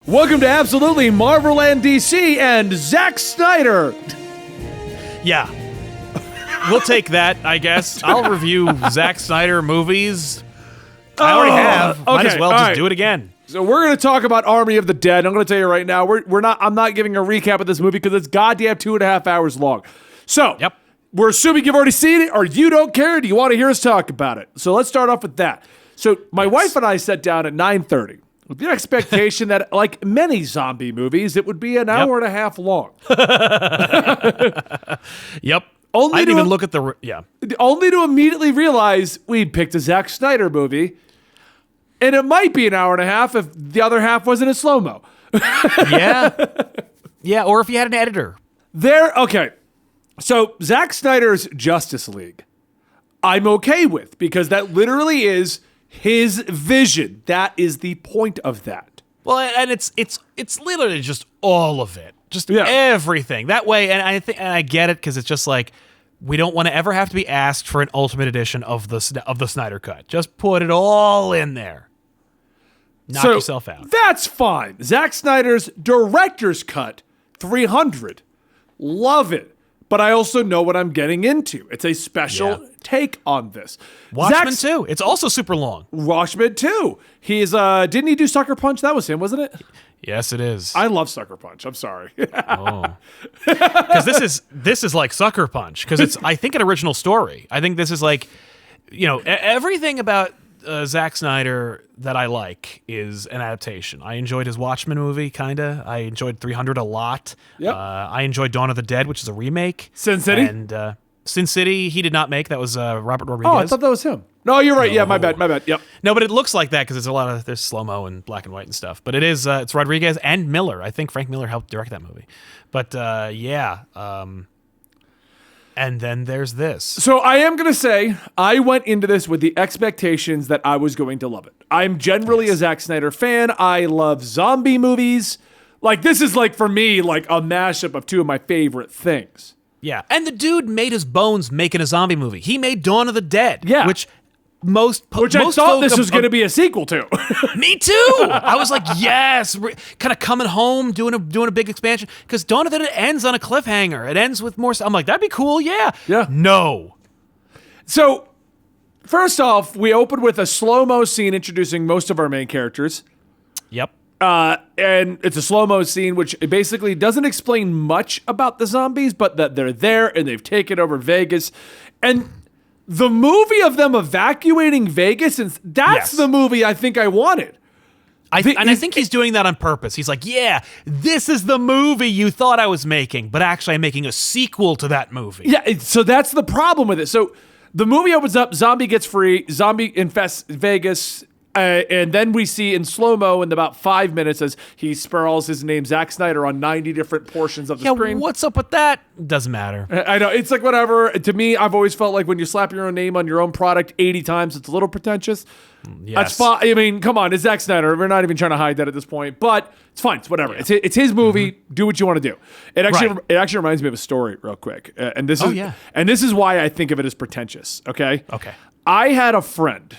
Welcome to Absolutely Marvel and DC and Zack Snyder. Yeah. We'll take that, I guess. I'll review Zack Snyder movies. I already have. Might as well just do it again. So we're going to talk about Army of the Dead. I'm going to tell you right now, I'm not giving a recap of this movie because it's goddamn 2.5 hours long. So, we're assuming you've already seen it or you don't care. Do you want to hear us talk about it? So let's start off with that. So my wife and I sat down at 9:30 with the expectation that, like many zombie movies, it would be an hour and a half long. Yep. Only I didn't even look at the... Only to immediately realize we picked a Zack Snyder movie, and it might be an hour and a half if the other half wasn't in slow-mo. Yeah, or if you had an editor. Okay. So Zack Snyder's Justice League, I'm okay with, because that literally is his vision. That is the point of that. Well, and it's literally just all of it. Just everything. That way, and I get it, because it's just like, we don't want to ever have to be asked for an ultimate edition of the Snyder Cut. Just put it all in there. Knock yourself out. That's fine. Zack Snyder's Director's Cut, 300. Love it. But I also know what I'm getting into. It's a special take on this. Watchmen 2. It's also super long. Watchmen 2. He's didn't he do Sucker Punch? That was him, wasn't it? Yes, it is. I love Sucker Punch. I'm sorry. Because this is like Sucker Punch. Because it's, I think, an original story. I think this is like, everything about Zack Snyder that I like is an adaptation. I enjoyed his Watchmen movie, kinda. I enjoyed 300 a lot. Yep. I enjoyed Dawn of the Dead, which is a remake. Sin City? And Sin City, he did not make. That was Robert Rodriguez. Oh, I thought that was him. No, you're right. No. Yeah, my bad. Yep. No, but it looks like that because there's slow-mo and black and white and stuff. But it is, it's Rodriguez and Miller. I think Frank Miller helped direct that movie. But and then there's this. So I am going to say, I went into this with the expectations that I was going to love it. I'm generally a Zack Snyder fan. I love zombie movies. Like, this is, like, for me, like, a mashup of two of my favorite things. Yeah, and the dude made his bones making a zombie movie. He made Dawn of the Dead, which I thought this was going to be a sequel to. Me too. I was like, yes, kind of coming home, doing a big expansion, because Dawn of the Dead ends on a cliffhanger. It ends with more. I'm like, that'd be cool. Yeah. No. So, first off, we open with a slow-mo scene introducing most of our main characters. Yep. And it's a slow-mo scene, which basically doesn't explain much about the zombies, but that they're there and they've taken over Vegas. And the movie of them evacuating Vegas, and that's the movie I think I wanted. I think he's doing that on purpose. He's like, yeah, this is the movie you thought I was making, but actually I'm making a sequel to that movie. Yeah, so that's the problem with it. So the movie opens up, zombie gets free, zombie infests Vegas, and then we see in slow-mo in about 5 minutes as he spells his name Zack Snyder on 90 different portions of the screen. What's up with that? Doesn't matter. I know. It's like whatever. To me, I've always felt like when you slap your own name on your own product 80 times, it's a little pretentious. Yes. That's fine. I mean, come on. It's Zack Snyder. We're not even trying to hide that at this point. But it's fine. It's whatever. Yeah. It's his movie. Mm-hmm. Do what you want to do. It actually reminds me of a story real quick. And this is why I think of it as pretentious. Okay? Okay. I had a friend.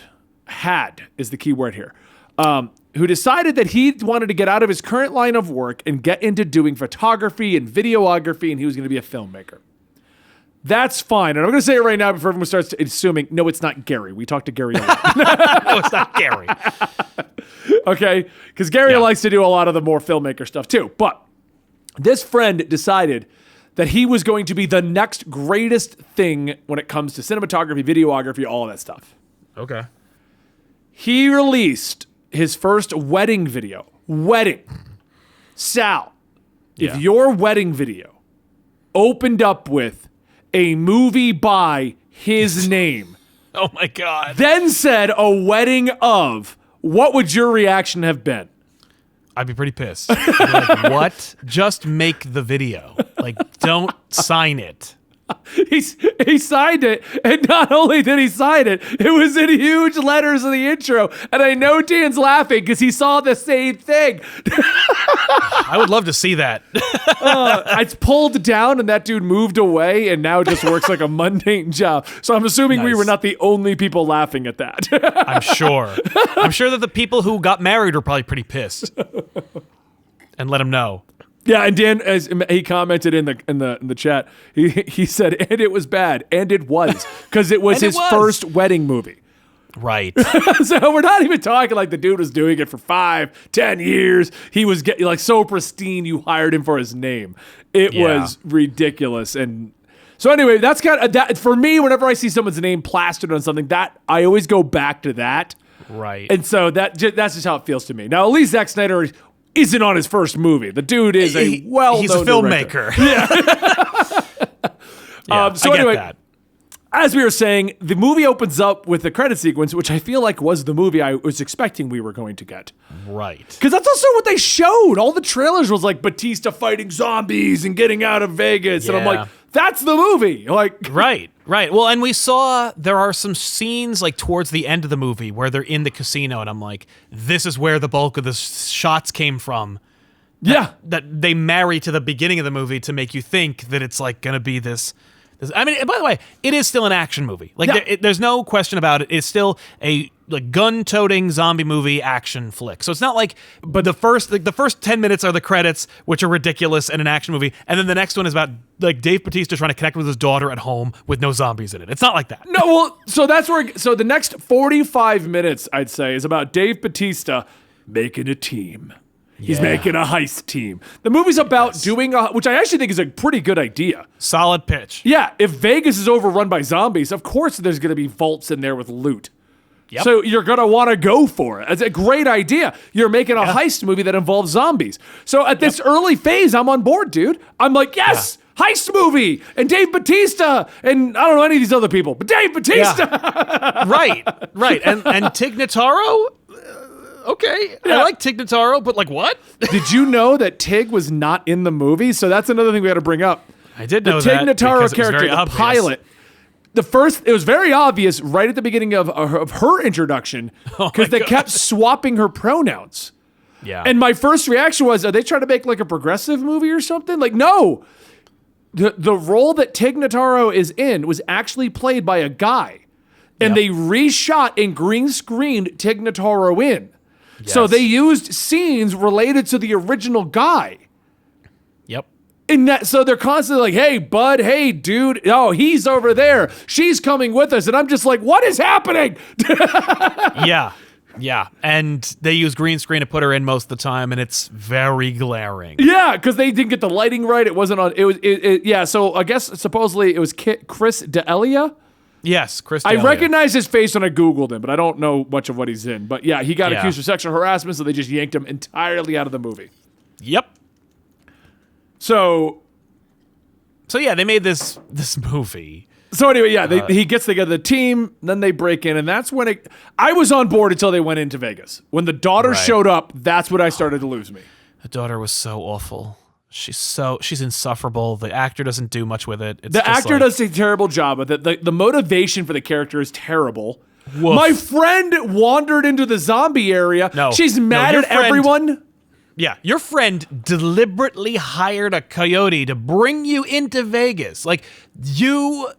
Had is the key word here. Who decided that he wanted to get out of his current line of work and get into doing photography and videography, and he was going to be a filmmaker. That's fine. And I'm going to say it right now before everyone starts assuming, no, it's not Gary. We talked to Gary a lot. No, it's not Gary. Okay? Because Gary likes to do a lot of the more filmmaker stuff too. But this friend decided that he was going to be the next greatest thing when it comes to cinematography, videography, all of that stuff. Okay. He released his first wedding video. Wedding. Sal, if your wedding video opened up with a movie by his name. Oh my God. Then said a wedding of, what would your reaction have been? I'd be pretty pissed. I'd be like, what? Just make the video. Like, don't sign it. He signed it, and not only did he sign it, it was in huge letters in the intro. And I know Dan's laughing because he saw the same thing. I would love to see that. It's pulled down, and that dude moved away, and now just works like a mundane job. So I'm assuming we were not the only people laughing at that. I'm sure. I'm sure that the people who got married were probably pretty pissed. and let him know. Yeah, and Dan, as he commented in the chat, he said, and it was bad, and it was, because it was his first wedding movie. Right. So we're not even talking like the dude was doing it for 5-10 years. He was getting like so pristine, you hired him for his name. It was ridiculous. And so anyway, that's kind of that for me. Whenever I see someone's name plastered on something, that I always go back to that. Right. And so that's just how it feels to me. Now, at least Zack Snyder isn't on his first movie. The dude is he's a filmmaker. Yeah. So I anyway, get that. As we were saying, the movie opens up with the credit sequence, which I feel like was the movie I was expecting we were going to get. Right. Because that's also what they showed. All the trailers was like Batista fighting zombies and getting out of Vegas. Yeah. And I'm like, that's the movie. Like, Right. Well, and we saw there are some scenes like towards the end of the movie where they're in the casino, and I'm like, this is where the bulk of the shots came from. That they marry to the beginning of the movie to make you think that it's like going to be this. I mean, by the way, it is still an action movie. Like, there's no question about it. It's still a gun-toting zombie movie action flick. So it's not like, but the first 10 minutes are the credits, which are ridiculous and an action movie, and then the next one is about like Dave Bautista trying to connect with his daughter at home with no zombies in it. It's not like that. No, well, so that's where. So the next 45 minutes, I'd say, is about Dave Bautista making a team. He's making a heist team. The movie's about doing which I actually think is a pretty good idea. Solid pitch. Yeah, if Vegas is overrun by zombies, of course there's going to be vaults in there with loot. Yep. So you're going to want to go for it. It's a great idea. You're making a heist movie that involves zombies. So at this early phase, I'm on board, dude. I'm like, yes, heist movie, and Dave Bautista, and I don't know any of these other people, but Dave Bautista. Yeah. Right. And Tig Notaro? Okay, I like Tig Notaro, but like what? Did you know that Tig was not in the movie? So that's another thing we got to bring up. I did know that. The Tig Notaro character, the obvious. pilot. It was very obvious right at the beginning of her introduction because they kept swapping her pronouns. Yeah. And my first reaction was, are they trying to make like a progressive movie or something? Like, no. The role that Tig Notaro is in was actually played by a guy. And they reshot and green screened Tig Notaro in. Yes. So they used scenes related to the original guy. Yep. So they're constantly like, hey, bud, hey, dude, oh, he's over there. She's coming with us. And I'm just like, what is happening? Yeah. And they use green screen to put her in most of the time, and it's very glaring. Yeah, because they didn't get the lighting right. It wasn't on. So I guess supposedly it was Chris D'Elia. Yes, Chris D'Elia. I recognize his face when I Googled him, but I don't know much of what he's in. But yeah, he got accused of sexual harassment, so they just yanked him entirely out of the movie. Yep. So yeah, they made this movie. So anyway, he gets together the team, then they break in, and that's when I was on board until they went into Vegas. When the daughter showed up, that's when I started to lose me. The daughter was so awful. She's insufferable. The actor doesn't do much with it. The actor does a terrible job with it. The motivation for the character is terrible. Woof. My friend wandered into the zombie area. No. She's mad at everyone. Yeah, your friend deliberately hired a coyote to bring you into Vegas. Like, I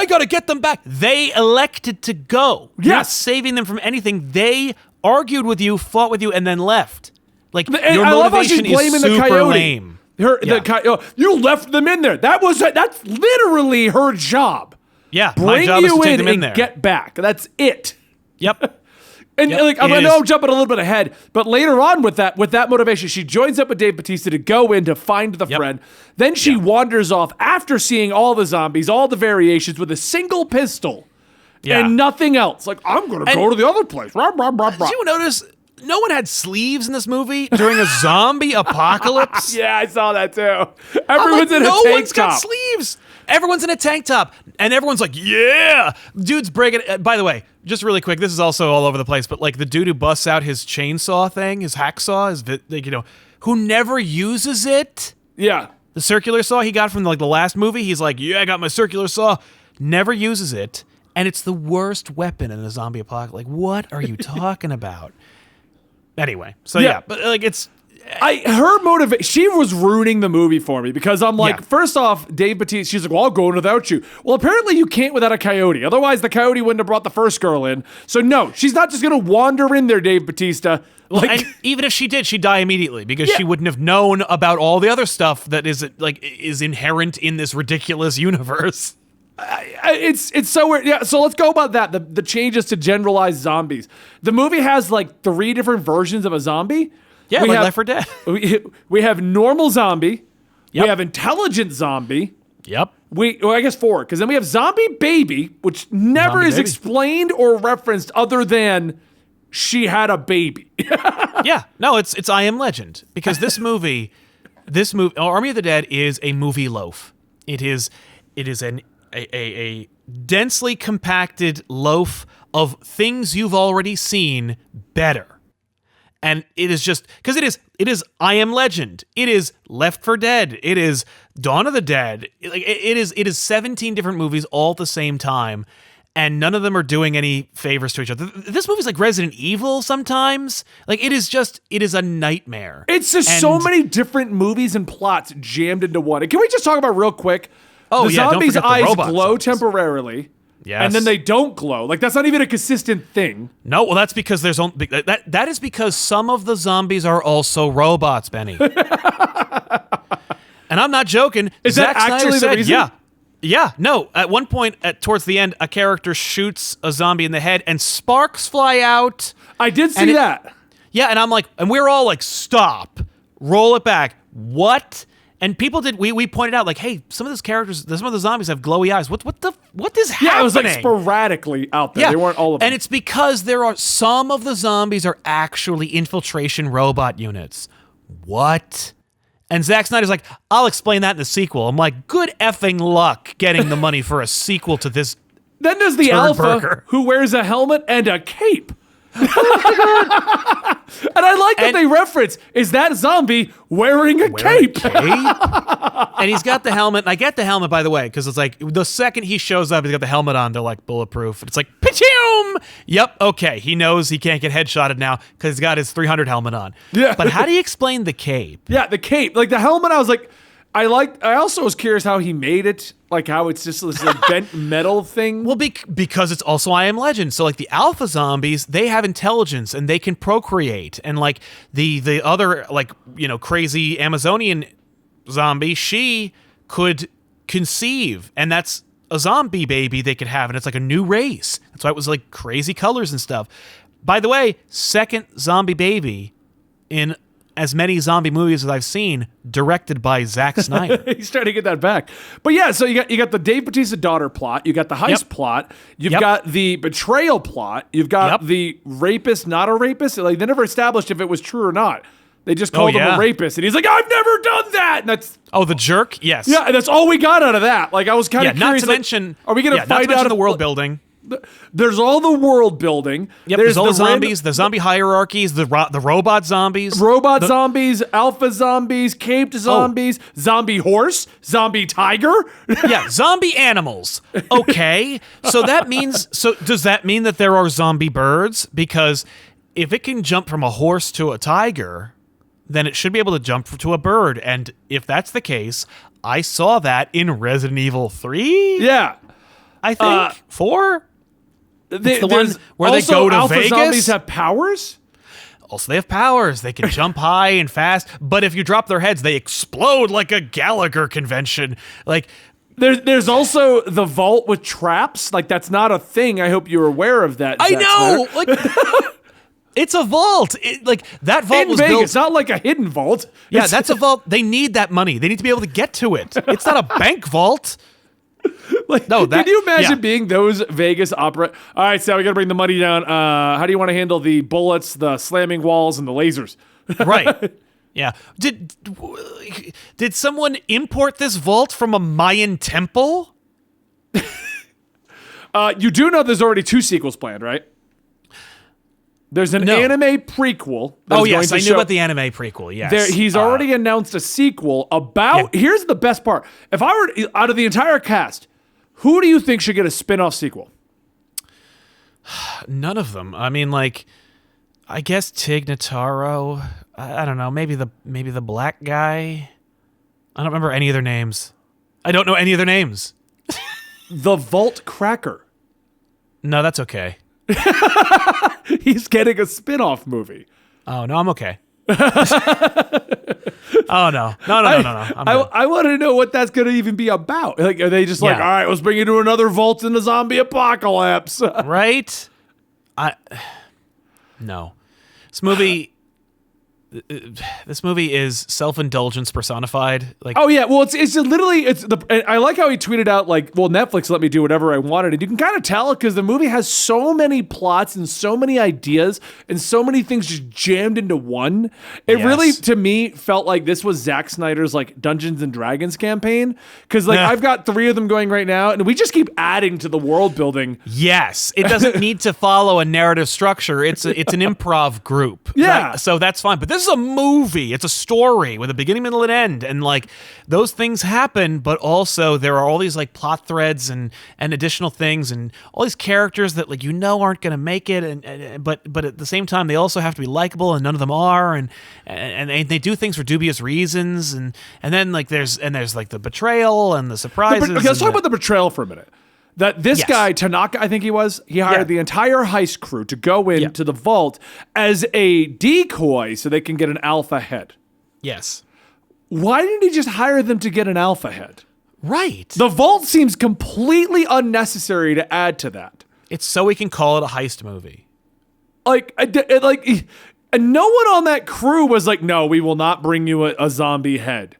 gotta get them back. They elected to go. Yes. You're not saving them from anything. They argued with you, fought with you, and then left. Like, your I love how she's motivation blaming is the super coyote. lame. You left them in there. That's literally her job. Yeah, bring my job is to you take in them in and there. Get back. That's it. Yep. And I know I'm jumping a little bit ahead, but later on with that motivation, she joins up with Dave Bautista to go in to find the friend. Then she wanders off after seeing all the zombies, all the variations with a single pistol and nothing else. Like, I'm going to go to the other place. Did you notice no one had sleeves in this movie during a zombie apocalypse? Yeah, I saw that too. Everyone's in a tank top. No one's got sleeves. Everyone's in a tank top, and everyone's like, yeah. Dude's breaking. By the way, just really quick, this is also all over the place, but like the dude who busts out his chainsaw thing, his hacksaw, who never uses it. Yeah. The circular saw he got from the last movie. He's like, yeah, I got my circular saw. Never uses it, and it's the worst weapon in a zombie apocalypse. Like, what are you talking about? Anyway, so but like her motivation, she was ruining the movie for me because I'm like, first off, Dave Bautista, she's like, well, I'll go in without you. Well, apparently you can't without a coyote. Otherwise, the coyote wouldn't have brought the first girl in. So no, she's not just going to wander in there, Dave Bautista. Like, and even if she did, she'd die immediately because she wouldn't have known about all the other stuff that is inherent in this ridiculous universe. It's so weird. Yeah, so let's go about that. The changes to generalized zombies. The movie has like 3 different versions of a zombie. Yeah, like Left 4 Dead. We have normal zombie. Yep. We have intelligent zombie. Yep. I guess 4, because then we have zombie baby, which never is explained or referenced other than she had a baby. Yeah. No, it's I Am Legend. Because this movie, Army of the Dead is a movie loaf. It is a densely compacted loaf of things you've already seen better. And it is just because it is I Am Legend. It is Left 4 Dead. It is Dawn of the Dead. It is 17 different movies all at the same time, and none of them are doing any favors to each other. This movie's like Resident Evil sometimes. Like it is a nightmare. It's just so many different movies and plots jammed into one. And can we just talk about real quick? Oh, the zombies' eyes glow temporarily. Yes. And then they don't glow. Like, that's not even a consistent thing. No, well, that's because there's only... That is because some of the zombies are also robots, Benny. And I'm not joking. Is Zack that actually the reason? Yeah, no. At one point, towards the end, a character shoots a zombie in the head and sparks fly out. I did see that. Yeah, and I'm like... And we're all like, stop. Roll it back. What? And people did. We pointed out like, hey, some of those characters, some of the zombies have glowy eyes. What is happening? Yeah, it was like sporadically out there. Yeah. They weren't all of them. And it's because some of the zombies are actually infiltration robot units. What? And Zack Snyder's like, I'll explain that in the sequel. I'm like, good effing luck getting the money for a sequel to this. Then there's the Alpha who wears a helmet and a cape. And I like that they reference, is that zombie wearing a cape? And he's got the helmet. And I get the helmet, by the way, because it's like the second he shows up, he's got the helmet on. They're like bulletproof. It's like, pa-choom! Yep, okay. He knows he can't get headshotted now because he's got his 300 helmet on. Yeah. But how do you explain the cape? Yeah, the cape. Like the helmet, I was like, I also was curious how he made it, like how it's just this like bent metal thing. Well, because it's also I Am Legend. So like the alpha zombies, they have intelligence and they can procreate. And like the other like, crazy Amazonian zombie, she could conceive, and that's a zombie baby they could have, and it's like a new race. That's why it was like crazy colors and stuff. By the way, second zombie baby in as many zombie movies as I've seen, directed by Zack Snyder. He's trying to get that back. But yeah, so you got the Dave Bautista daughter plot, you got the heist plot, you've got the betrayal plot, you've got the rapist, not a rapist. Like they never established if it was true or not. They just called him a rapist, and he's like, "I've never done that." And that's the jerk. Yes. Yeah, and that's all we got out of that. Like I was kind of curious. Not to mention, are we going to find out the world building? There's all the world building. Yep, there's all the zombies, the zombie hierarchies, the robot zombies. Zombies, alpha zombies, caped zombies, zombie horse, zombie tiger. Yeah, zombie animals. Okay. So does that mean that there are zombie birds? Because if it can jump from a horse to a tiger, then it should be able to jump to a bird. And if that's the case, I saw that in Resident Evil 3. Yeah. I think 4? It's the one where they go to alpha Vegas. Zombies have powers? Also, they have powers. They can jump high and fast, but if you drop their heads, they explode like a Gallagher convention. Like there's also the vault with traps. Like that's not a thing. I hope you're aware of that. I know. Like it's a vault. That vault in was Vegas, built. It's not like a hidden vault. Yeah, that's a vault. They need that money. They need to be able to get to it. It's not a bank vault. Can you imagine being those Vegas opera? All right, so we got to bring the money down. How do you want to handle the bullets, the slamming walls, and the lasers? Right. Yeah. Did someone import this vault from a Mayan temple? You do know there's already 2 sequels planned, right? There's an anime prequel. Oh, yes, I knew about the anime prequel, yes. He's already announced a sequel about... Yeah. Here's the best part. If I were... Out of the entire cast, who do you think should get a spin-off sequel? None of them. I mean, like... I guess Tig Notaro. I don't know. Maybe the black guy. I don't remember any of their names. I don't know any of their names. The Vault Cracker. No, that's okay. He's getting a spin-off movie. Oh, no, I'm okay. Oh, no. No. I want to know what that's going to even be about. Like, are they just like, all right, let's bring you to another vault in the zombie apocalypse? Right? No. This movie is self-indulgence personified. Like, oh yeah, well it's literally I like how he tweeted out like, well, Netflix let me do whatever I wanted, and you can kind of tell it because the movie has so many plots and so many ideas and so many things just jammed into one. It really, to me, felt like this was Zack Snyder's like Dungeons and Dragons campaign, because like I've got 3 of them going right now, and we just keep adding to the world building. Yes, it doesn't need to follow a narrative structure. It's an improv group. Yeah, right? So that's fine. But this is a movie. It's a story with a beginning, middle, and end, and like those things happen. But also there are all these like plot threads and additional things and all these characters that like aren't going to make it, but at the same time they also have to be likable, and none of them are, and they do things for dubious reasons, and then like there's like the betrayal and the surprises. Okay, let's talk about the betrayal for a minute. That this guy, Tanaka, I think he hired the entire heist crew to go into the vault as a decoy so they can get an alpha head. Yes. Why didn't he just hire them to get an alpha head? Right. The vault seems completely unnecessary to add to that. It's so we can call it a heist movie. And no one on that crew was like, no, we will not bring you a zombie head.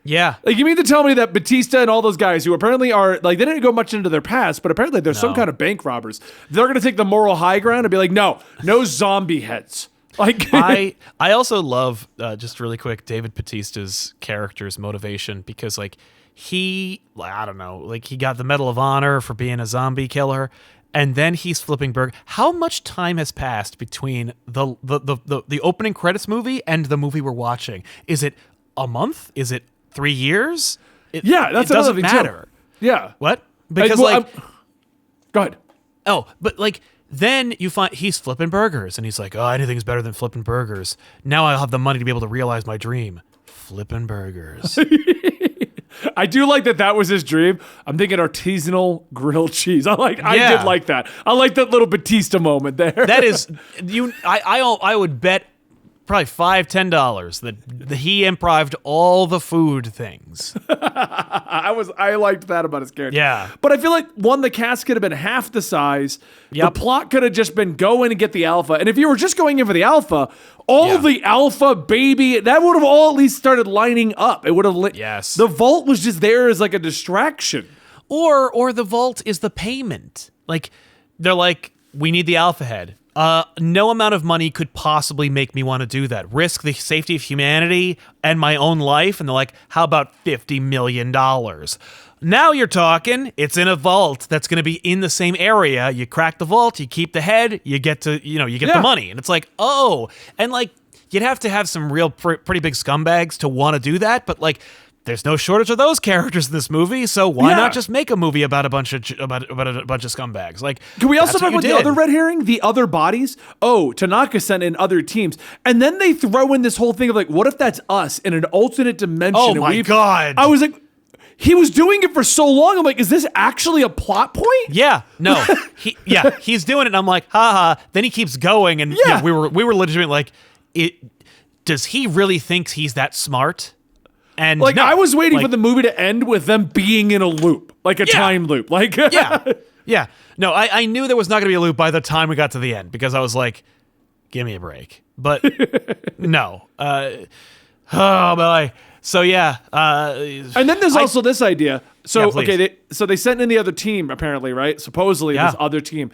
Yeah. Like, you mean to tell me that Batista and all those guys who apparently are, like, they didn't go much into their past, but apparently they're some kind of bank robbers. They're going to take the moral high ground and be like, no zombie heads. Like, I also love, just really quick, David Batista's character's motivation, because, like, he got the Medal of Honor for being a zombie killer, and then he's flipping burgers. How much time has passed between the opening credits movie and the movie we're watching? Is it a month? Is it 3 years? It doesn't matter. Yeah. What? Because go ahead. Oh, but like then you find he's flipping burgers, and he's like, oh, anything's better than flipping burgers. Now I'll have the money to be able to realize my dream. Flipping burgers. I do like that was his dream. I'm thinking artisanal grilled cheese. I did like that. I like that little Batista moment there. That is I would bet probably $5-10 that he improv'd all the food things. I liked that about his character. Yeah. But I feel like, one, the cast could have been half the size. Yep. The plot could have just been go in and get the alpha. And if you were just going in for the alpha, the alpha baby, that would have all at least started lining up. It would have Yes. The vault was just there as like a distraction. Or the vault is the payment. Like, they're like, we need the alpha head. No amount of money could possibly make me want to do that. Risk the safety of humanity and my own life. And they're like, how about $50 million? Now you're talking. It's in a vault that's going to be in the same area. You crack the vault, you keep the head, you get to, you get the money. And it's like, oh, and like, you'd have to have some real pretty big scumbags to want to do that. But like, there's no shortage of those characters in this movie, so why not just make a movie about a bunch of scumbags? Like, can we also talk about the other red herring, the other bodies? Oh, Tanaka sent in other teams, and then they throw in this whole thing of like, what if that's us in an alternate dimension? Oh my god! I was like, he was doing it for so long. I'm like, is this actually a plot point? Yeah, no, he's doing it. And I'm like, haha. Then he keeps going, and we were legitimately like, does he really think he's that smart? And like, I was waiting for the movie to end with them being in a loop, like a time loop. Like, yeah. No, I knew there was not going to be a loop by the time we got to the end, because I was like, give me a break. But no. Oh boy. So yeah. And then there's also this idea. So they sent in the other team apparently, right? Supposedly this other team.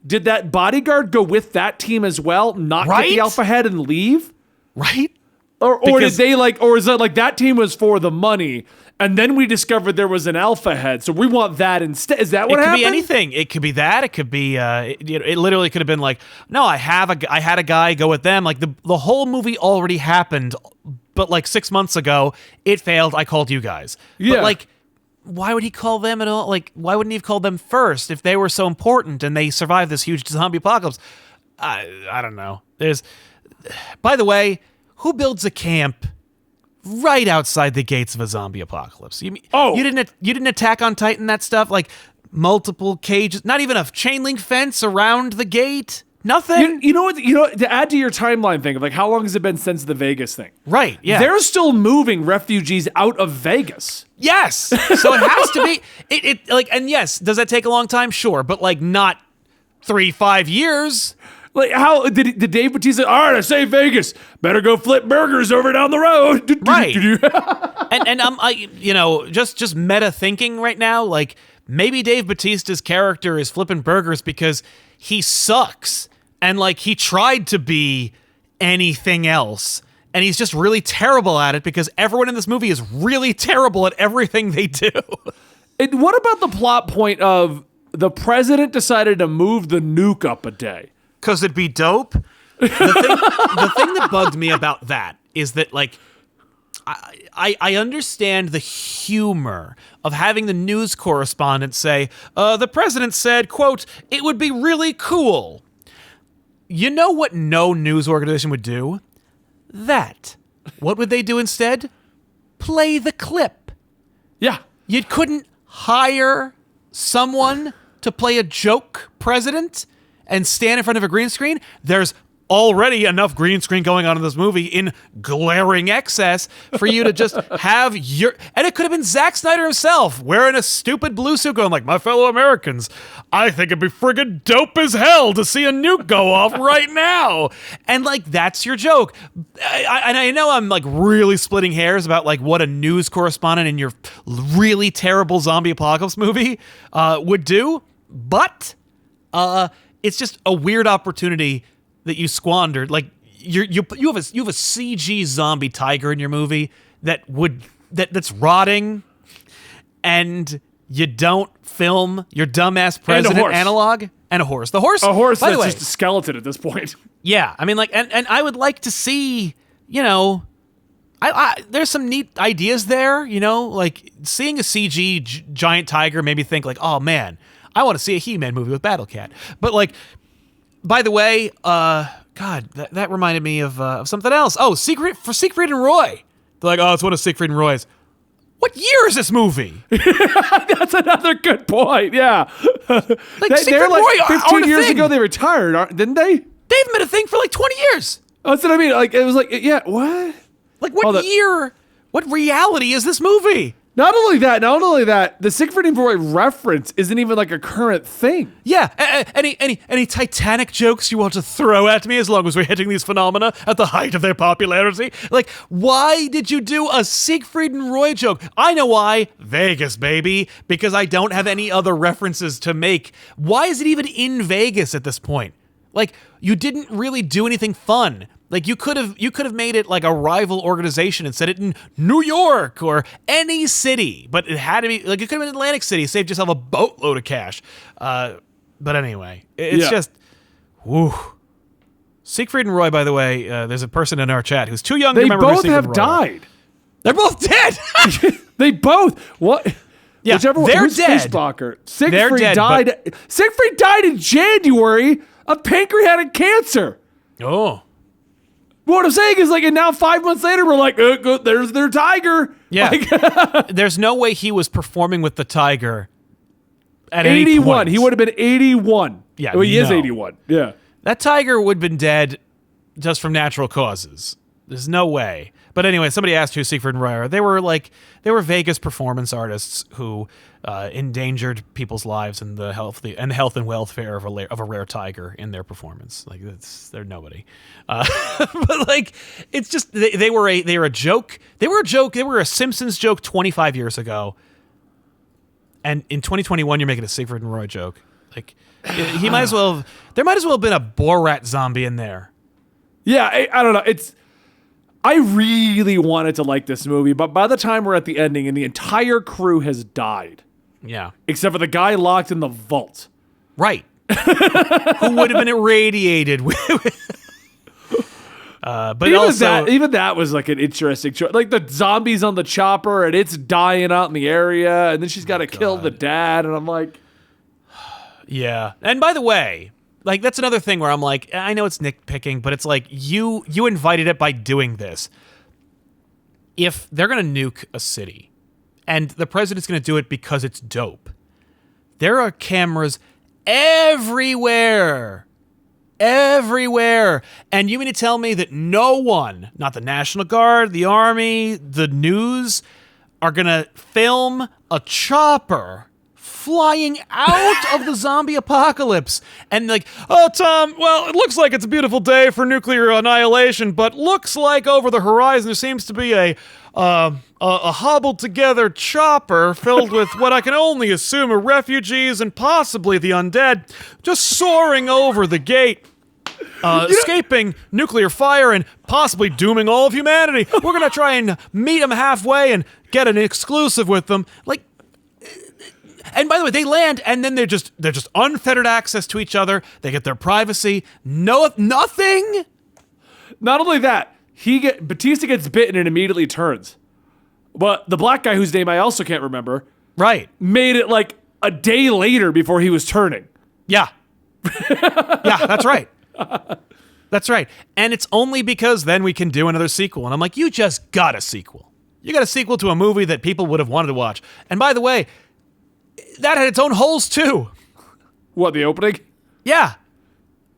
Did that bodyguard go with that team as well? Not get the alpha head and leave? Right. Or did they or is it like that team was for the money, and then we discovered there was an alpha head, so we want that instead? Is that what happened? It could be anything. It could be that. It could be. It literally could have been like, no, I had a guy go with them. Like the whole movie already happened, but like 6 months ago, it failed. I called you guys. Yeah. But like, why would he call them at all? Like, why wouldn't he have called them first if they were so important and they survived this huge zombie apocalypse? I don't know. By the way, who builds a camp right outside the gates of a zombie apocalypse? You didn't attack on Titan that stuff? Like multiple cages, not even a chain link fence around the gate? Nothing. You know what? To add to your timeline thing of like how long has it been since the Vegas thing? Right. Yeah. They're still moving refugees out of Vegas. Yes. So it has to be. And yes, does that take a long time? Sure, but like not 3-5 years. Like how did Dave Bautista? All right, I say Vegas. Better go flip burgers over down the road. Right. and I'm just meta thinking right now. Like maybe Dave Bautista's character is flipping burgers because he sucks and like he tried to be anything else and he's just really terrible at it because everyone in this movie is really terrible at everything they do. And what about the plot point of the president decided to move the nuke up a day? Because it'd be dope. The thing that bugged me about that is that like I understand the humor of having the news correspondent say, the president said, quote, it would be really cool. You know what no news organization would do? That. What would they do instead? Play the clip. Yeah. You couldn't hire someone to play a joke president and stand in front of a green screen? There's already enough green screen going on in this movie in glaring excess for you to just have your... And it could have been Zack Snyder himself wearing a stupid blue suit going like, my fellow Americans, I think it'd be friggin' dope as hell to see a nuke go off right now. And like, that's your joke. I know I'm like really splitting hairs about like what a news correspondent in your really terrible zombie apocalypse movie would do, but it's just a weird opportunity that you squandered. Like you have a CG zombie tiger in your movie that's rotting, and you don't film your dumbass president analog and a horse. The horse, by the way, just a skeleton at this point. Yeah, I mean, like, and I would like to see, there's some neat ideas there. Like seeing a CG giant tiger made me think like, oh man, I want to see a He-Man movie with Battle Cat. But like, by the way, God, that reminded me of something else. Oh, Siegfried and Roy. They're like, oh, it's one of Siegfried and Roy's. What year is this movie? That's another good point. Yeah, like Siegfried and Roy 15 years ago they retired, didn't they? They've been a thing for like 20 years. That's what I mean. Like it was like, yeah, what? Like what year? What reality is this movie? Not only that, the Siegfried and Roy reference isn't even like a current thing. Yeah, any Titanic jokes you want to throw at me as long as we're hitting these phenomena at the height of their popularity? Like, why did you do a Siegfried and Roy joke? I know why. Vegas, baby. Because I don't have any other references to make. Why is it even in Vegas at this point? Like, you didn't really do anything fun. Like you could have made it like a rival organization and said it in New York or any city, but it had to be like it could have been Atlantic City. Saved yourself a boatload of cash. But anyway, it's just, woo. Siegfried and Roy, by the way, there's a person in our chat who's too young to remember. They both have died. They're both dead. They both what? Yeah, whichever they're one. dead. Siegfried died. Siegfried died in January of pancreatic cancer. Oh. What I'm saying is, like, and now 5 months later, we're like, there's their tiger. Yeah. Like, there's no way he was performing with the tiger at 81. Any point. He would have been 81. Yeah, well, he is 81. Yeah. That tiger would have been dead just from natural causes. There's no way. But anyway, somebody asked who Siegfried and Roy are. They were Vegas performance artists who endangered people's lives and the health and welfare of a rare tiger in their performance. Like they're nobody. But like it's just they were a joke. They were a Simpsons joke 25 years ago. And in 2021, you're making a Siegfried and Roy joke. Like there might as well have been a Borat zombie in there. Yeah, I don't know. I really wanted to like this movie, but by the time we're at the ending and the entire crew has died. Yeah. Except for the guy locked in the vault. Right. Who would have been irradiated with but even that was like an interesting choice. Like the zombies on the chopper and it's dying out in the area and then she's got to kill the dad and I'm like... Yeah. And by the way, Like, that's another thing where I'm like, I know it's nitpicking, but it's like, you invited it by doing this. If they're going to nuke a city, and the president's going to do it because it's dope, there are cameras everywhere. Everywhere. And you mean to tell me that no one, not the National Guard, the Army, the news, are going to film a chopper flying out of the zombie apocalypse and like, oh, Tom, well, it looks like it's a beautiful day for nuclear annihilation, but looks like over the horizon there seems to be a hobbled together chopper filled with what I can only assume are refugees and possibly the undead just soaring over the gate. Escaping nuclear fire and possibly dooming all of humanity. We're going to try and meet them halfway and get an exclusive with them. Like, and by the way, they land and then they're just unfettered access to each other. They get their privacy. Nothing. Not only that, Batista gets bitten and immediately turns. But the black guy whose name I also can't remember, right, made it like a day later before he was turning. Yeah. Yeah, that's right. That's right. And it's only because then we can do another sequel. And I'm like, you just got a sequel. You got a sequel to a movie that people would have wanted to watch. And by the way, that had its own holes too. What, the opening? Yeah.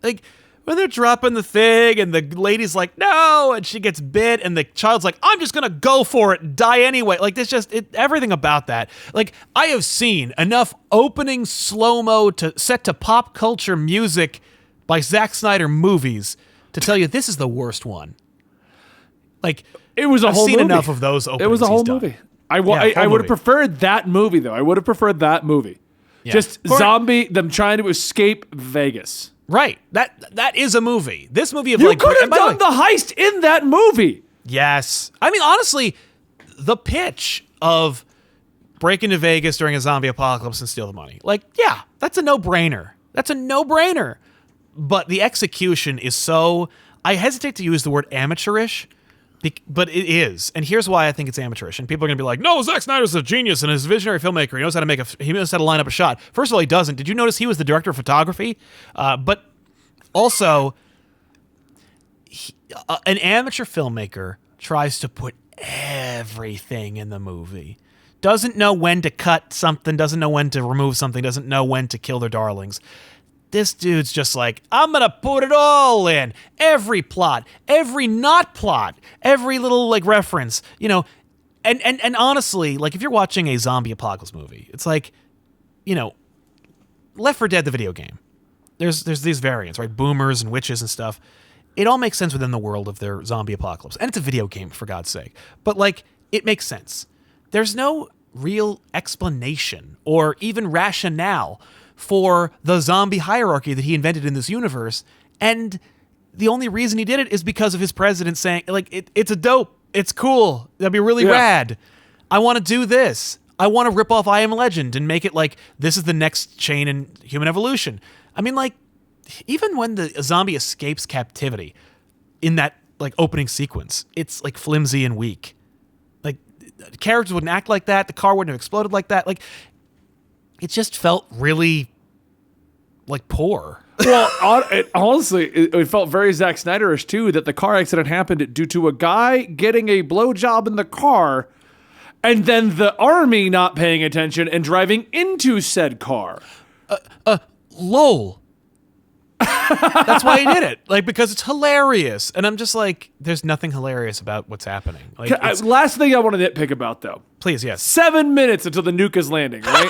Like, when they're dropping the thing and the lady's like, no, and she gets bit and the child's like, I'm just going to go for it and die anyway. Like, there's just everything about that. Like, I have seen enough opening slow-mo set to pop culture music by Zack Snyder movies to tell you this is the worst one. Like, it was a whole movie. I've seen enough of those openings. It was a whole movie. I would have preferred that movie, though. I would have preferred that movie. Yeah. Just them trying to escape Vegas. Right. That is a movie. This movie of you could have done the heist in that movie. Yes. I mean, honestly, the pitch of break into Vegas during a zombie apocalypse and steal the money. Like, yeah, that's a no-brainer. That's a no-brainer. But the execution is so... I hesitate to use the word amateurish, but it is. And here's why I think it's amateurish. And people are going to be like, no, Zack Snyder's a genius and he's a visionary filmmaker. He knows how to line up a shot. First of all, he doesn't. Did you notice he was the director of photography? But also, an amateur filmmaker tries to put everything in the movie. Doesn't know when to cut something, doesn't know when to remove something, doesn't know when to kill their darlings. This dude's just like, I'm going to put it all in. Every plot, every not plot, every little like reference, you know. And honestly, like if you're watching a zombie apocalypse movie, it's like, you know, Left 4 Dead, the video game. There's these variants, right? Boomers and witches and stuff. It all makes sense within the world of their zombie apocalypse. And it's a video game, for God's sake. But like, it makes sense. There's no real explanation or even rationale for the zombie hierarchy that he invented in this universe. And the only reason he did it is because of his president saying, like, it's a dope. It's cool. That'd be really rad. I want to do this. I want to rip off I Am Legend and make it like, this is the next chain in human evolution. I mean, like, even when the zombie escapes captivity in that, like, opening sequence, it's, like, flimsy and weak. Like, characters wouldn't act like that. The car wouldn't have exploded like that. Like, it just felt really, like, poor. Well, honestly, it felt very Zack Snyder-ish, too, that the car accident happened due to a guy getting a blowjob in the car and then the army not paying attention and driving into said car. Lol. That's why he did it. Like, because it's hilarious. And I'm just like, there's nothing hilarious about what's happening. Like, last thing I want to nitpick about, though. Please, yes. 7 minutes until the nuke is landing, right?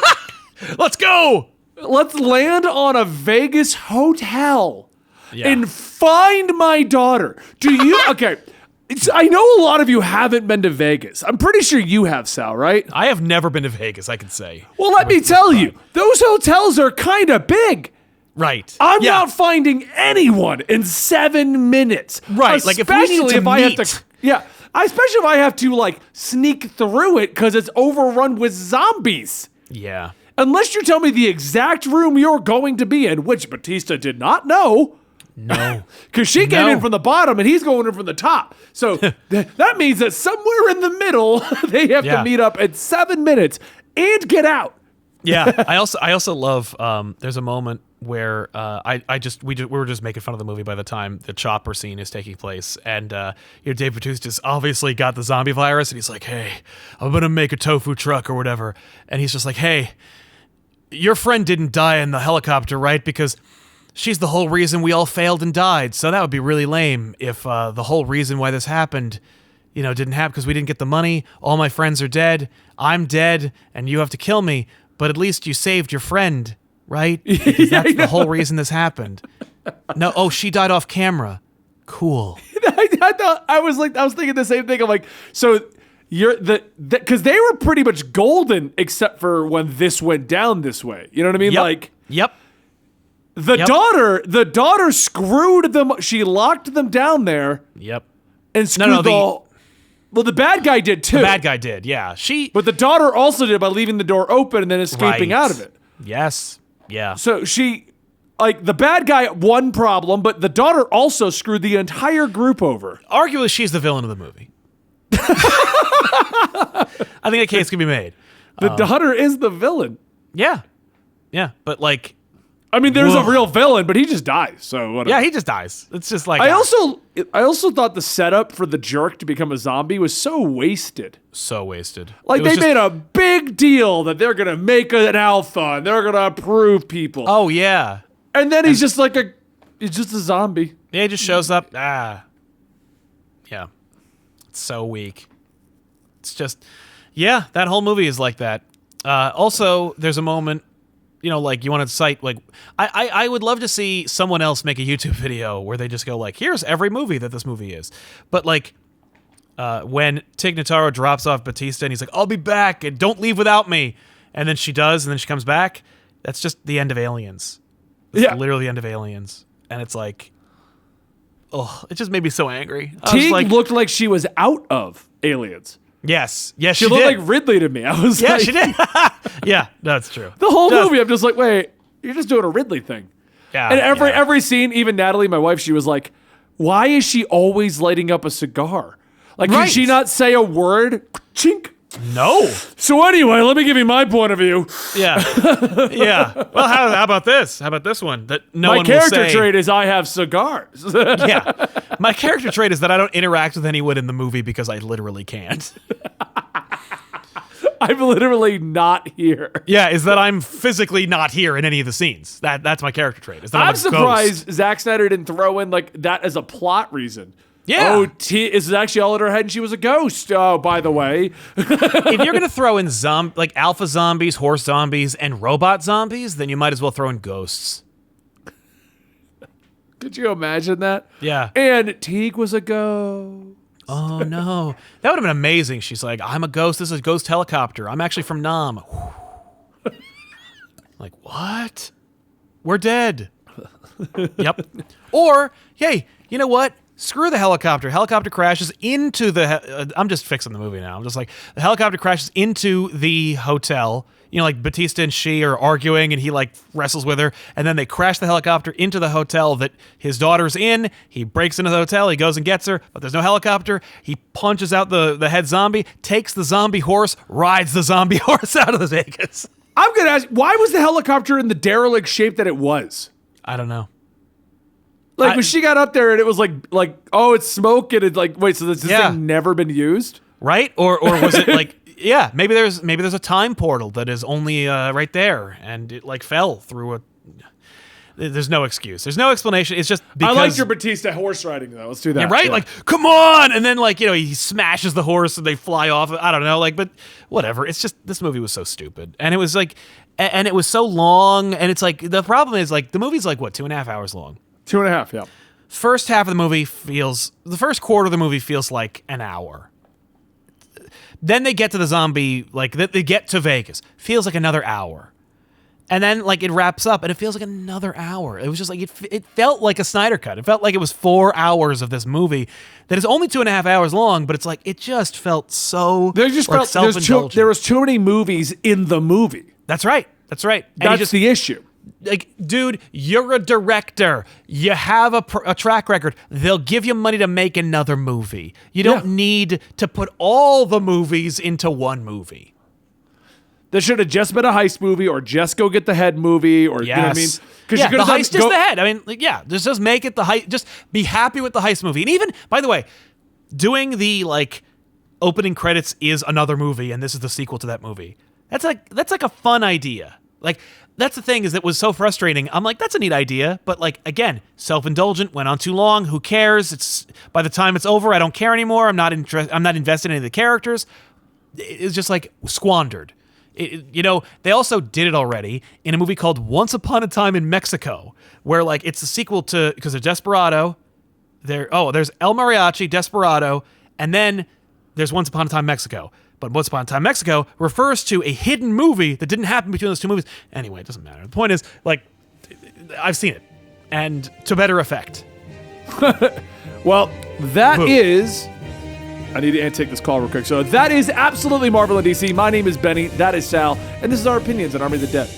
Let's go! Let's land on a Vegas hotel and find my daughter. Do you... Okay, I know a lot of you haven't been to Vegas. I'm pretty sure you have, Sal, right? I have never been to Vegas, I can say. Well, let me tell you, those hotels are kind of big. Right. I'm not finding anyone in 7 minutes. Right. Especially especially if I have to like sneak through it because it's overrun with zombies. Yeah. Unless you tell me the exact room you're going to be in, which Batista did not know. No. Because she came in from the bottom and he's going in from the top. So that means that somewhere in the middle, they have to meet up at 7 minutes and get out. Yeah, I also love. There's a moment where we were just making fun of the movie by the time the chopper scene is taking place, and Dave Bautista's obviously got the zombie virus, and he's like, "Hey, I'm gonna make a tofu truck or whatever," and he's just like, "Hey, your friend didn't die in the helicopter, right? Because she's the whole reason we all failed and died. So that would be really lame if the whole reason why this happened, didn't happen because we didn't get the money. All my friends are dead. I'm dead, and you have to kill me." But at least you saved your friend, right? Because that's the whole reason this happened. No, she died off camera. Cool. I was thinking the same thing. I'm like, so you're because they were pretty much golden except for when this went down this way. You know what I mean? Yep. Like, yep. The daughter screwed them. She locked them down there. Yep. And screwed Well, the bad guy did too. The bad guy did, yeah. But the daughter also did by leaving the door open and then escaping out of it. Yes. Yeah. So the bad guy, one problem, but the daughter also screwed the entire group over. Arguably, she's the villain of the movie. I think a case can be made. The daughter is the villain. Yeah. Yeah, but there's a real villain, but he just dies. So whatever. Yeah, he just dies. It's just like I also thought the setup for the jerk to become a zombie was so wasted. So wasted. Like they made a big deal that they're gonna make an alpha and they're gonna approve people. Oh yeah. And then he's just a zombie. Yeah, he just shows up. Yeah. It's so weak. It's just that whole movie is like that. Also, there's a moment. You want to cite, I would love to see someone else make a YouTube video where they just go, here's every movie that this movie is. But, when Tig Notaro drops off Batista and he's like, I'll be back and don't leave without me. And then she does, and then she comes back. That's just the end of Aliens. It's literally the end of Aliens. And it's like, it just made me so angry. Tig looked like she was out of Aliens. Yes, she looked did. like Ridley to me. I was she did. Yeah, that's true. The whole movie, I'm just like, wait, you're just doing a Ridley thing. Yeah. And every scene, even Natalie, my wife, she was like, why is she always lighting up a cigar? Can she not say a word? Chink. No. So anyway, let me give you my point of view. Yeah. Yeah. Well, how about this? How about this one? That no one will say. My character trait is I have cigars. Yeah. My character trait is that I don't interact with anyone in the movie because I literally can't. I'm literally not here. Yeah, is that I'm physically not here in any of the scenes. That's my character trait. Is that I'm surprised Zack Snyder didn't throw in that as a plot reason. Yeah. Is actually all in her head and she was a ghost. Oh, by the way. If you're going to throw in alpha zombies, horse zombies, and robot zombies, then you might as well throw in ghosts. Could you imagine that? Yeah. And Teague was a ghost. Oh, no. That would have been amazing. She's like, I'm a ghost. This is a ghost helicopter. I'm actually from Nam. Like, what? We're dead. Yep. Or, hey, you know what? Screw the helicopter. Helicopter crashes into the... I'm just fixing the movie now. I'm just like, the helicopter crashes into the hotel. Batista and she are arguing and he wrestles with her. And then they crash the helicopter into the hotel that his daughter's in. He breaks into the hotel. He goes and gets her, but there's no helicopter. He punches out the head zombie, takes the zombie horse, rides the zombie horse out of the Vegas. I'm going to ask, why was the helicopter in the derelict shape that it was? I don't know. When she got up there and it was it's smoke and it's wait, so this thing never been used? Right? Or was it maybe there's a time portal that is only right there and it fell through a... There's no excuse. There's no explanation. It's just because... I like your Batista horse riding though. Let's do that. Yeah, right? Yeah. Come on! And then he smashes the horse and they fly off. I don't know, but whatever. It's just, this movie was so stupid. And it was and it was so long. And it's the problem is the movie's 2.5 hours long. 2.5, yeah. First half of the movie the first quarter of the movie feels like an hour. Then they get to the zombie, they get to Vegas. Feels like another hour. And then, it wraps up, and it feels like another hour. It was just it felt like a Snyder Cut. It felt like it was 4 hours of this movie that is only 2.5 hours long, but it's it just felt so self-indulgent. There was too many movies in the movie. That's right. That's right. That's the issue. Dude, you're a director. You have a track record. They'll give you money to make another movie. You don't need to put all the movies into one movie. This should have just been a heist movie, or just go get the head movie, or you know what I mean? Yeah, the heist is the head. I mean, like, yeah, just make it the heist. Just be happy with the heist movie. And even, by the way, doing the like opening credits is another movie, and this is the sequel to that movie. That's like a fun idea. Like, that's the thing, is that was so frustrating. I'm like, that's a neat idea, but like, again, self-indulgent, went on too long. Who cares? It's by the time it's over, I don't care anymore. I'm not invested in any of the characters. It's just like squandered. They also did it already in a movie called Once Upon a Time in Mexico, where like it's a sequel to, because there's Desperado, there's El Mariachi, Desperado, and then there's Once Upon a Time Mexico. But Once Upon a Time Mexico refers to a hidden movie that didn't happen between those two movies. Anyway, it doesn't matter. The point is, like, I've seen it, and to better effect. Well, that is... I need to take this call real quick. So that is absolutely Marvel and DC. My name is Benny. That is Sal. And this is our opinions on Army of the Dead.